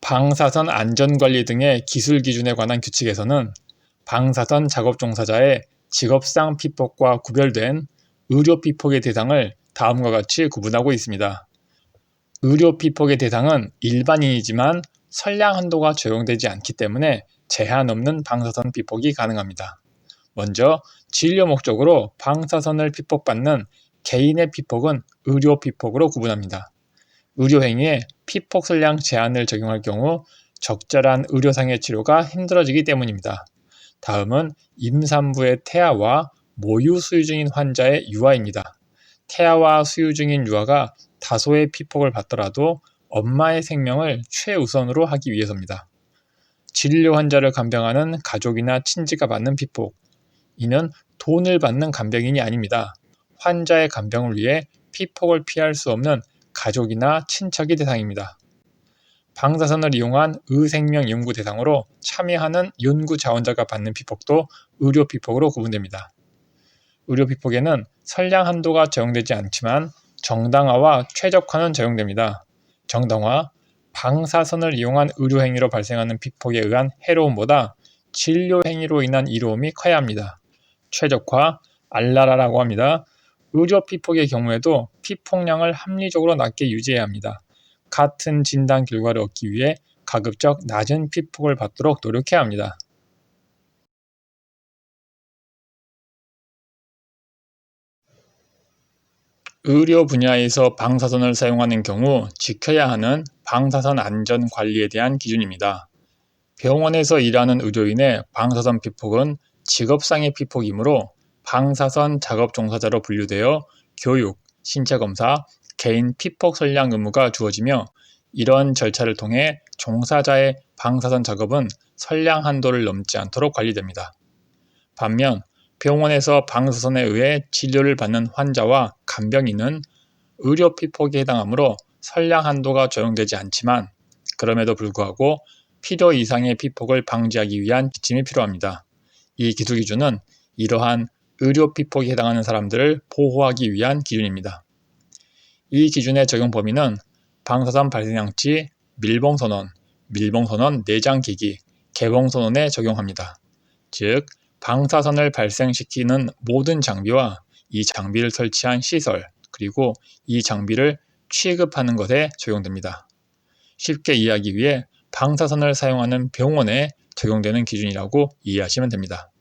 방사선 안전관리 등의 기술 기준에 관한 규칙에서는 방사선 작업 종사자의 직업상 피폭과 구별된 의료 피폭의 대상을 다음과 같이 구분하고 있습니다. 의료 피폭의 대상은 일반인이지만 선량 한도가 적용되지 않기 때문에 제한 없는 방사선 피폭이 가능합니다. 먼저 진료 목적으로 방사선을 피폭받는 개인의 피폭은 의료 피폭으로 구분합니다. 의료행위에 피폭 선량 제한을 적용할 경우 적절한 의료상의 치료가 힘들어지기 때문입니다. 다음은 임산부의 태아와 모유 수유 중인 환자의 유아입니다. 태아와 수유 중인 유아가 다소의 피폭을 받더라도 엄마의 생명을 최우선으로 하기 위해서입니다. 진료 환자를 간병하는 가족이나 친지가 받는 피폭. 이는 돈을 받는 간병인이 아닙니다. 환자의 간병을 위해 피폭을 피할 수 없는 가족이나 친척이 대상입니다. 방사선을 이용한 의생명 연구 대상으로 참여하는 연구 자원자가 받는 피폭도 의료 피폭으로 구분됩니다. 의료 피폭에는 선량 한도가 적용되지 않지만 정당화와 최적화는 적용됩니다. 정당화, 방사선을 이용한 의료행위로 발생하는 피폭에 의한 해로움보다 진료행위로 인한 이로움이 커야 합니다. 최적화, 알라라라고 합니다. 의료 피폭의 경우에도 피폭량을 합리적으로 낮게 유지해야 합니다. 같은 진단 결과를 얻기 위해 가급적 낮은 피폭을 받도록 노력해야 합니다. 의료 분야에서 방사선을 사용하는 경우 지켜야 하는 방사선 안전 관리에 대한 기준입니다. 병원에서 일하는 의료인의 방사선 피폭은 직업상의 피폭이므로 방사선 작업 종사자로 분류되어 교육, 신체검사, 개인 피폭 선량 의무가 주어지며 이런 절차를 통해 종사자의 방사선 작업은 선량 한도를 넘지 않도록 관리됩니다. 반면 병원에서 방사선에 의해 진료를 받는 환자와 간병인은 의료 피폭에 해당하므로 선량 한도가 적용되지 않지만 그럼에도 불구하고 필요 이상의 피폭을 방지하기 위한 지침이 필요합니다. 이 기술 기준은 이러한 의료 피폭에 해당하는 사람들을 보호하기 위한 기준입니다. 이 기준의 적용 범위는 방사선 발생장치, 밀봉선언, 밀봉선언 내장기기, 개봉선언에 적용합니다. 즉, 방사선을 발생시키는 모든 장비와 이 장비를 설치한 시설, 그리고 이 장비를 취급하는 것에 적용됩니다. 쉽게 이해하기 위해 방사선을 사용하는 병원에 적용되는 기준이라고 이해하시면 됩니다.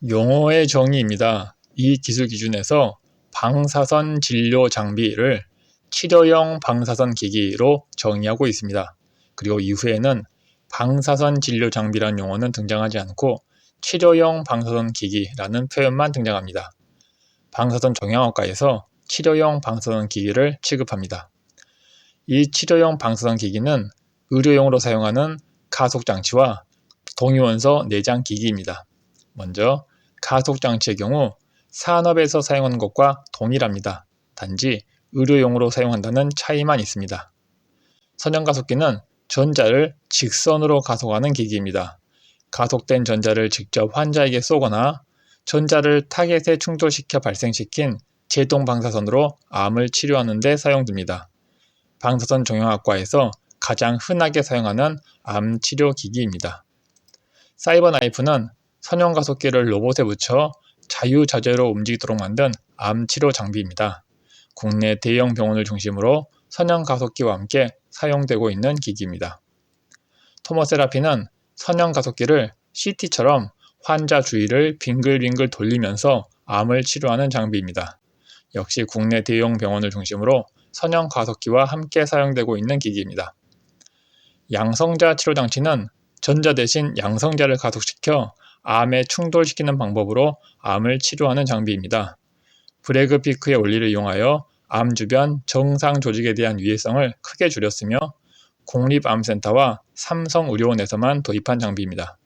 용어의 정의입니다. 이 기술 기준에서 방사선 진료 장비를 치료용 방사선 기기로 정의하고 있습니다. 그리고 이후에는 방사선 진료 장비라는 용어는 등장하지 않고 치료용 방사선 기기라는 표현만 등장합니다. 방사선 종양학과에서 치료용 방사선 기기를 취급합니다. 이 치료용 방사선 기기는 의료용으로 사용하는 가속장치와 동위원소 내장 기기입니다. 먼저 가속장치의 경우 산업에서 사용하는 것과 동일합니다. 단지 의료용으로 사용한다는 차이만 있습니다. 선형가속기는 전자를 직선으로 가속하는 기기입니다. 가속된 전자를 직접 환자에게 쏘거나 전자를 타겟에 충돌시켜 발생시킨 제동방사선으로 암을 치료하는 데 사용됩니다. 방사선 종양학과에서 가장 흔하게 사용하는 암 치료 기기입니다. 사이버나이프는 선형가속기를 로봇에 붙여 자유자재로 움직이도록 만든 암 치료 장비입니다. 국내 대형 병원을 중심으로 선형가속기와 함께 사용되고 있는 기기입니다. 토모세라피는 선형가속기를 CT처럼 환자 주위를 빙글빙글 돌리면서 암을 치료하는 장비입니다. 역시 국내 대형 병원을 중심으로 선형가속기와 함께 사용되고 있는 기기입니다. 양성자 치료장치는 전자 대신 양성자를 가속시켜 암에 충돌시키는 방법으로 암을 치료하는 장비입니다. 브래그 피크의 원리를 이용하여 암 주변 정상 조직에 대한 위해성을 크게 줄였으며 국립암센터와 삼성의료원에서만 도입한 장비입니다.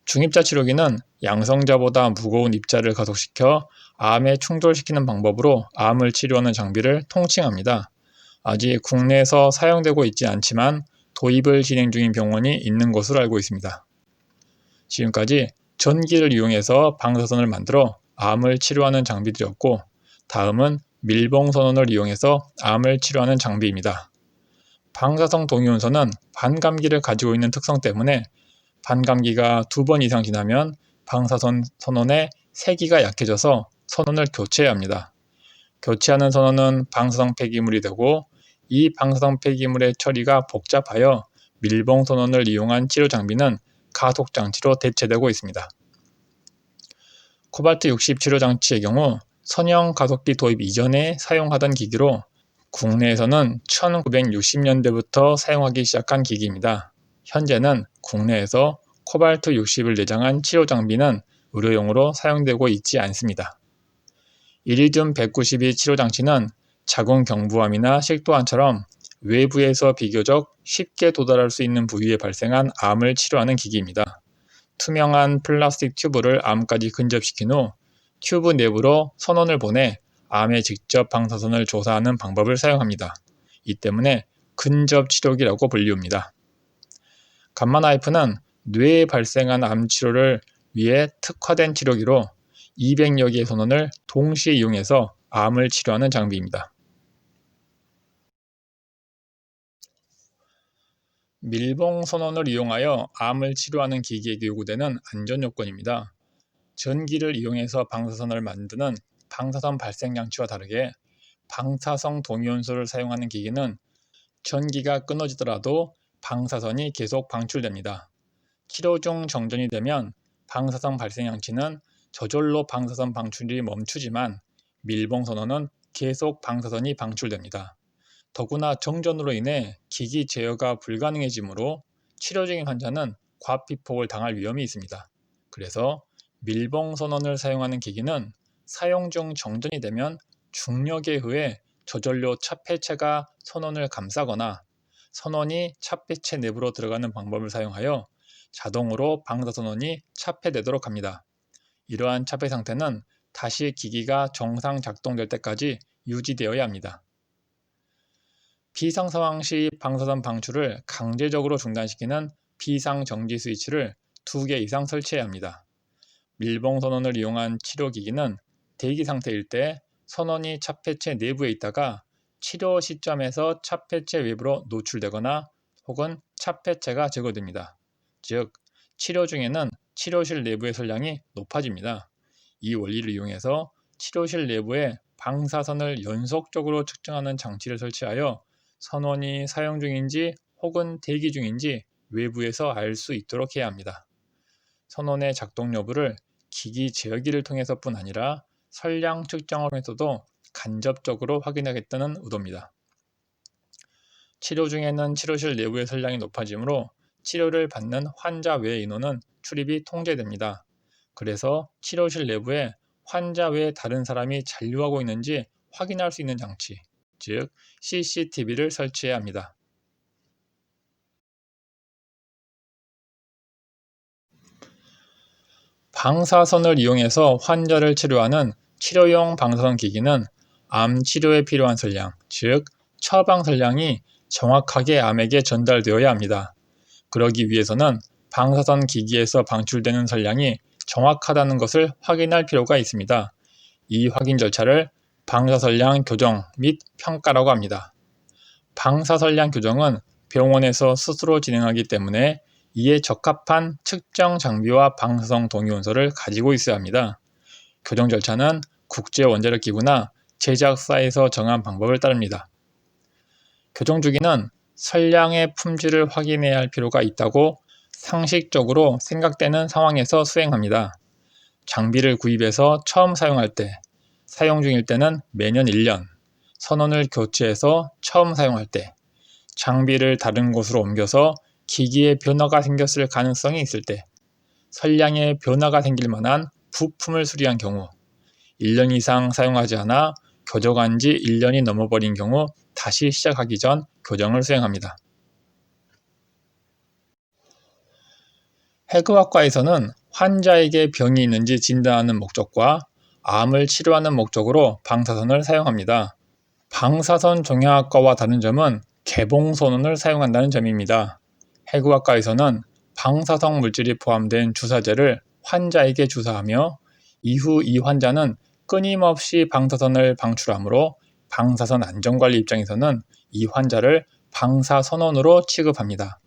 중입자 치료기는 양성자보다 무거운 입자를 가속시켜 암에 충돌시키는 방법으로 암을 치료하는 장비를 통칭합니다. 아직 국내에서 사용되고 있지 않지만 도입을 진행 중인 병원이 있는 것으로 알고 있습니다. 지금까지 전기를 이용해서 방사선을 만들어 암을 치료하는 장비들이었고, 다음은 밀봉선언을 이용해서 암을 치료하는 장비입니다. 방사성 동위원소는 반감기를 가지고 있는 특성 때문에 반감기가 2번 이상 지나면 방사선 선원의 세기가 약해져서 선원을 교체해야 합니다. 교체하는 선원은 방사성 폐기물이 되고 이 방사성 폐기물의 처리가 복잡하여 밀봉 선원을 이용한 치료 장비는 가속 장치로 대체되고 있습니다. 코발트 60 치료 장치의 경우 선형 가속기 도입 이전에 사용하던 기기로 국내에서는 1960년대부터 사용하기 시작한 기기입니다. 현재는 국내에서 코발트 60을 내장한 치료 장비는 의료용으로 사용되고 있지 않습니다. 이리듐 192 치료 장치는 자궁 경부암이나 식도암처럼 외부에서 비교적 쉽게 도달할 수 있는 부위에 발생한 암을 치료하는 기기입니다. 투명한 플라스틱 튜브를 암까지 근접시킨 후 튜브 내부로 선원을 보내 암의 직접 방사선을 조사하는 방법을 사용합니다. 이 때문에 근접 치료기라고 불리웁니다. 감마나이프는 뇌에 발생한 암 치료를 위해 특화된 치료기로 200여 개의 선원을 동시에 이용해서 암을 치료하는 장비입니다. 밀봉 선원을 이용하여 암을 치료하는 기기에게 요구되는 안전 요건입니다. 전기를 이용해서 방사선을 만드는 방사선 발생 장치와 다르게 방사성 동위원소를 사용하는 기기는 전기가 끊어지더라도 방사선이 계속 방출됩니다. 치료 중 정전이 되면 방사선 발생 장치는 저절로 방사선 방출이 멈추지만 밀봉 선원은 계속 방사선이 방출됩니다. 더구나 정전으로 인해 기기 제어가 불가능해지므로 치료 중인 환자는 과피폭을 당할 위험이 있습니다. 그래서 밀봉 선원을 사용하는 기기는 사용 중 정전이 되면 중력에 의해 저전료 차폐체가 선원을 감싸거나 선원이 차폐체 내부로 들어가는 방법을 사용하여 자동으로 방사선원이 차폐되도록 합니다. 이러한 차폐 상태는 다시 기기가 정상 작동될 때까지 유지되어야 합니다. 비상 상황 시 방사선 방출을 강제적으로 중단시키는 비상정지 스위치를 2개 이상 설치해야 합니다. 밀봉 선원을 이용한 치료기기는 대기 상태일 때 선원이 차폐체 내부에 있다가 치료 시점에서 차폐체 외부로 노출되거나 혹은 차폐체가 제거됩니다. 즉, 치료 중에는 치료실 내부의 선량이 높아집니다. 이 원리를 이용해서 치료실 내부에 방사선을 연속적으로 측정하는 장치를 설치하여 선원이 사용 중인지 혹은 대기 중인지 외부에서 알 수 있도록 해야 합니다. 선원의 작동 여부를 기기 제어기를 통해서뿐 아니라 선량 측정을 통해서도 간접적으로 확인하겠다는 의도입니다. 치료 중에는 치료실 내부의 선량이 높아지므로 치료를 받는 환자 외 인원은 출입이 통제됩니다. 그래서 치료실 내부에 환자 외 다른 사람이 잔류하고 있는지 확인할 수 있는 장치, 즉 CCTV를 설치해야 합니다. 방사선을 이용해서 환자를 치료하는 치료용 방사선 기기는 암 치료에 필요한 선량, 즉 처방 선량이 정확하게 암에게 전달되어야 합니다. 그러기 위해서는 방사선 기기에서 방출되는 선량이 정확하다는 것을 확인할 필요가 있습니다. 이 확인 절차를 방사선량 교정 및 평가라고 합니다. 방사선량 교정은 병원에서 스스로 진행하기 때문에 이에 적합한 측정 장비와 방사성 동위원소를 가지고 있어야 합니다. 교정 절차는 국제원자력기구나 제작사에서 정한 방법을 따릅니다. 교정 주기는 선량의 품질을 확인해야 할 필요가 있다고 상식적으로 생각되는 상황에서 수행합니다. 장비를 구입해서 처음 사용할 때, 사용 중일 때는 매년 1년, 선원을 교체해서 처음 사용할 때, 장비를 다른 곳으로 옮겨서 기기에 변화가 생겼을 가능성이 있을 때, 선량에 변화가 생길 만한 부품을 수리한 경우, 1년 이상 사용하지 않아 교정한 지 1년이 넘어버린 경우 다시 시작하기 전 교정을 수행합니다. 해부학과에서는 환자에게 병이 있는지 진단하는 목적과 암을 치료하는 목적으로 방사선을 사용합니다. 방사선 종양학과와 다른 점은 개봉선원을 사용한다는 점입니다. 해부학과에서는 방사성 물질이 포함된 주사제를 환자에게 주사하며 이후 이 환자는 끊임없이 방사선을 방출하므로 방사선 안전관리 입장에서는 이 환자를 방사선원으로 취급합니다.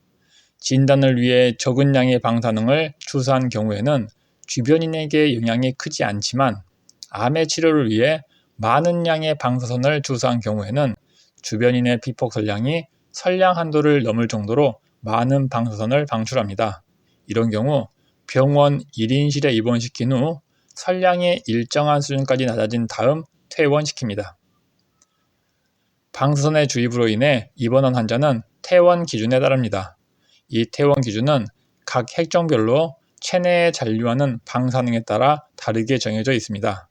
진단을 위해 적은 양의 방사능을 주사한 경우에는 주변인에게 영향이 크지 않지만 암의 치료를 위해 많은 양의 방사선을 주사한 경우에는 주변인의 피폭 선량이 선량 한도를 넘을 정도로 많은 방사선을 방출합니다. 이런 경우 병원 1인실에 입원시킨 후 선량이 일정한 수준까지 낮아진 다음 퇴원시킵니다. 방사선의 주입으로 인해 입원한 환자는 퇴원 기준에 따릅니다. 이 퇴원 기준은 각 핵종별로 체내에 잔류하는 방사능에 따라 다르게 정해져 있습니다.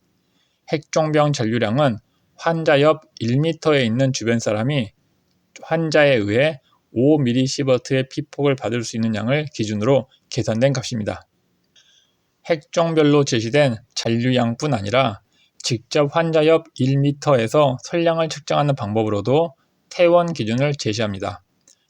핵종병 잔류량은 환자 옆 1m에 있는 주변 사람이 환자에 의해 5mS의 피폭을 받을 수 있는 양을 기준으로 계산된 값입니다. 핵종별로 제시된 잔류량뿐 아니라 직접 환자 옆 1m에서 선량을 측정하는 방법으로도 퇴원 기준을 제시합니다.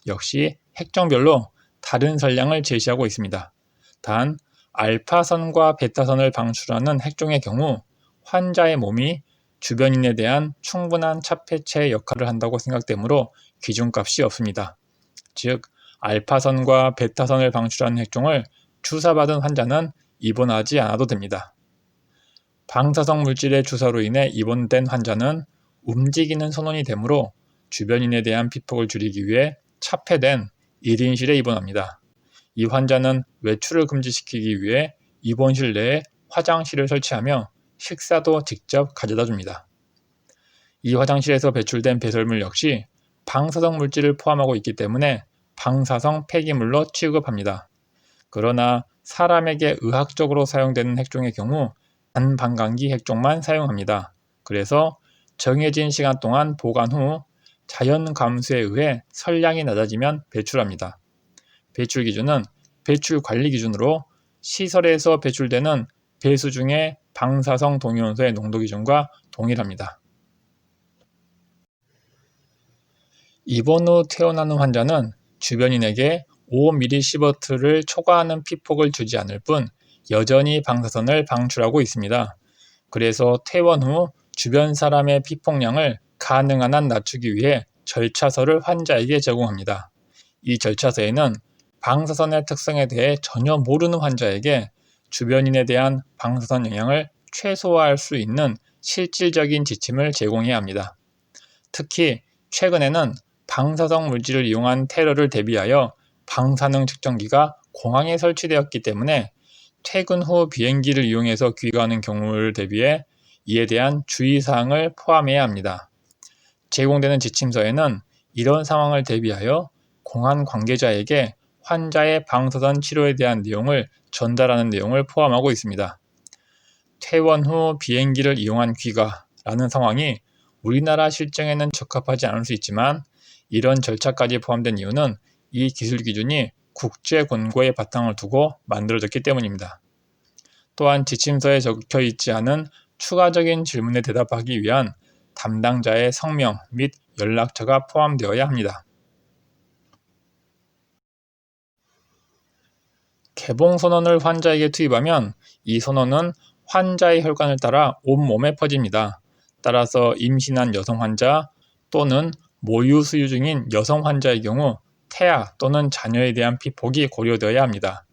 역시 핵종별로 다른 선량을 제시하고 있습니다. 단 알파선과 베타선을 방출하는 핵종의 경우 환자의 몸이 주변인에 대한 충분한 차폐체 역할을 한다고 생각되므로 기준값이 없습니다. 즉 알파선과 베타선을 방출하는 핵종을 주사받은 환자는 입원하지 않아도 됩니다. 방사성 물질의 주사로 인해 입원된 환자는 움직이는 선원이 되므로 주변인에 대한 피폭을 줄이기 위해 차폐된 1인실에 입원합니다. 이 환자는 외출을 금지시키기 위해 입원실 내에 화장실을 설치하며 식사도 직접 가져다 줍니다. 이 화장실에서 배출된 배설물 역시 방사성 물질을 포함하고 있기 때문에 방사성 폐기물로 취급합니다. 그러나 사람에게 의학적으로 사용되는 핵종의 경우 단방광기 핵종만 사용합니다. 그래서 정해진 시간 동안 보관 후 자연 감수에 의해 선량이 낮아지면 배출합니다. 배출 기준은 배출 관리 기준으로 시설에서 배출되는 배수 중의 방사성 동위원소의 농도 기준과 동일합니다. 입원 후 퇴원하는 환자는 주변인에게 5mS를 초과하는 피폭을 주지 않을 뿐 여전히 방사선을 방출하고 있습니다. 그래서 퇴원 후 주변 사람의 피폭량을 가능한 한 낮추기 위해 절차서를 환자에게 제공합니다. 이 절차서에는 방사선의 특성에 대해 전혀 모르는 환자에게 주변인에 대한 방사선 영향을 최소화할 수 있는 실질적인 지침을 제공해야 합니다. 특히 최근에는 방사성 물질을 이용한 테러를 대비하여 방사능 측정기가 공항에 설치되었기 때문에 퇴근 후 비행기를 이용해서 귀가하는 경우를 대비해 이에 대한 주의사항을 포함해야 합니다. 제공되는 지침서에는 이런 상황을 대비하여 공항 관계자에게 환자의 방사선 치료에 대한 내용을 전달하는 내용을 포함하고 있습니다. 퇴원 후 비행기를 이용한 귀가라는 상황이 우리나라 실정에는 적합하지 않을 수 있지만 이런 절차까지 포함된 이유는 이 기술 기준이 국제 권고의 바탕을 두고 만들어졌기 때문입니다. 또한 지침서에 적혀 있지 않은 추가적인 질문에 대답하기 위한 담당자의 성명 및 연락처가 포함되어야 합니다. 개봉 선언을 환자에게 투입하면 이 선언은 환자의 혈관을 따라 온몸에 퍼집니다. 따라서 임신한 여성 환자 또는 모유 수유 중인 여성 환자의 경우 태아 또는 자녀에 대한 피폭이 고려되어야 합니다.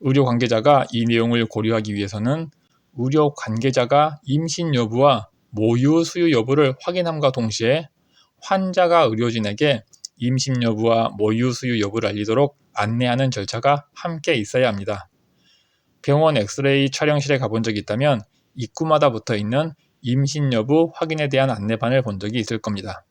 의료 관계자가 이 내용을 고려하기 위해서는 의료 관계자가 임신 여부와 모유 수유 여부를 확인함과 동시에 환자가 의료진에게 임신 여부와 모유 수유 여부를 알리도록 안내하는 절차가 함께 있어야 합니다. 병원 엑스레이 촬영실에 가본 적이 있다면 입구마다 붙어 있는 임신 여부 확인에 대한 안내판을 본 적이 있을 겁니다.